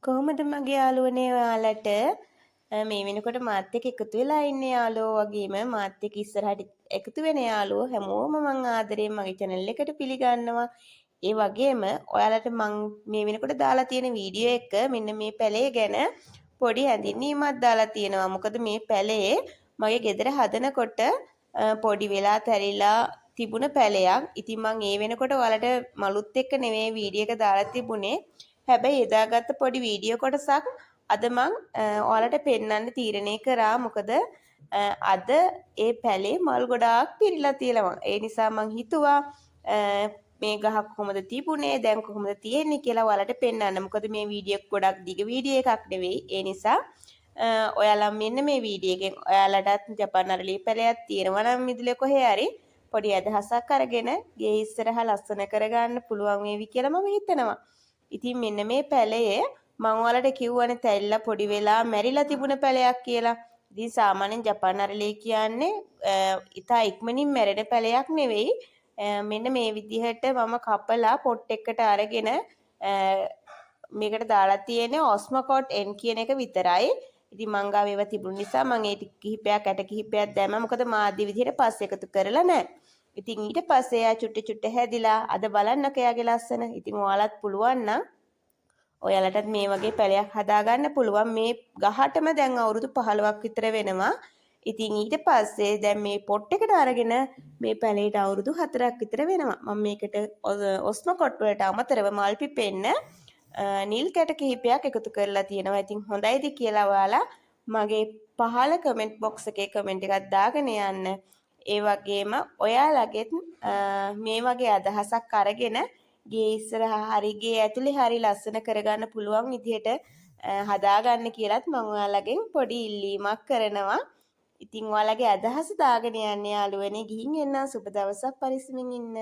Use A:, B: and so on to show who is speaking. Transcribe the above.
A: කොහොමද මගේ යාළුවනේ ඔයාලට මේ වෙනකොට මාත් එක්ක එකතු වෙලා ඉන්න යාළුවෝ වගේම මාත් එක්ක ඉස්සරහට එකතු වෙන යාළුවෝ හැමෝම මං ආදරයෙන් මගේ channel එකට පිළිගන්නවා. ඒ වගේම ඔයාලට මං මේ වෙනකොට දාලා තියෙන වීඩියෝ එක මෙන්න මේ පැලේ ගැන පොඩි හැඳින්වීමක් දාලා තියෙනවා. මොකද මේ පැලේ මගේ ගෙදර හදනකොට පොඩි වෙලා තැරිලා තිබුණ පැලයක්. ඉතින් මං ඒ වෙනකොට ඔයාලට මලුත් එක්ක නෙවෙයි වීඩියෝ එක දාලා තිබුණේ. හැබැයි එදාගත්ත පොඩි වීඩියෝ කොටසක් අද මං ඔයාලට පෙන්වන්න තීරණය කරා. මොකද අද ඒ පැලේ මල් ගොඩාක් පිරීලා තියෙනවා. ඒ නිසා මං හිතුවා මේ ගහ කොහොමද තිබුණේ දැන් කොහොමද තියෙන්නේ කියලා ඔයාලට පෙන්වන්න. මොකද මේ වීඩියෝ ගොඩක් දිග වීඩියෝ එකක් නෙවෙයි. ඒ නිසා ඔයාලා මෙන්න මේ වීඩියෝ එකෙන් ඔයාලටත් ජපන් අරලි පැලයක් තියෙනවා නම් මිදුලේ කොහේ හරි පොඩි අදහසක් අරගෙන ගේ ඉස්සරහා ලස්සන කරගන්න පුළුවන් වේවි කියලා මම හිතනවා. ඉතින් මෙන්න මේ පැලයේ මම ඔයාලට කිව්වනේ තැල්ලා පොඩි වෙලා මැරිලා තිබුණ පැලයක් කියලා. ඉතින් සාමාන්‍යයෙන් ජපන් අරලේ කියන්නේ ඉතා ඉක්මනින් මැරෙන පැලයක් නෙවෙයි. මෙන්න මේ විදිහට මම කපලා පොට් එකකට අරගෙන මේකට දාලා තියෙන්නේ ඔස්මොකොට් N කියන එක විතරයි. ඉතින් මං ගාව ඒවා තිබුණ නිසා මං ඒ කිහිපයක් ඇට කිහිපයක් දැම්මා. මොකද මාධ්‍ය විදිහට පස් එකතු කරලා නැහැ. ඉතින් ඊට පස්සේ එයා චුට්ට හැදිලා අද බලන්නක එයාගේ ලස්සන. ඉතින් ඔයාලත් පුළුවන් නම් ඔයාලටත් මේ වගේ පැලයක් හදාගන්න පුළුවන්. මේ ගහටම දැන් අවුරුදු 15ක් විතර වෙනවා. ඉතින් ඊට පස්සේ දැන් මේ පොට් එකට අරගෙන මේ පැලේට අවුරුදු 4ක් විතර වෙනවා. මම මේකට ඔස්මොකොට් වලට අමතරව මල් පිපෙන්න නිල් කැට කිහිපයක් එකතු කරලා තියෙනවා. ඉතින් හොඳයිද කියලා ඔයාලා මගේ පහළ කමෙන්ට් බොක්ස් එකේ කමෙන්ට් එකක් දාගෙන යන්න. ඒ වගේම ඔයාලගෙත් මේ වගේ අදහසක් අරගෙන ගේ ඉස්සරහා හරි ගේ ඇතුලේ හරි ලස්සන කරගන්න පුළුවන් විදිහට හදාගන්න කියලාත් මම ඔයාලගෙන් පොඩි ඉල්ලීමක් කරනවා. ඉතින් ඔයාලගේ අදහස දාගෙන යන්න යාළුවනේ. ගිහින් එන්න සුබ දවසක් පරිස්සමින් ඉන්න.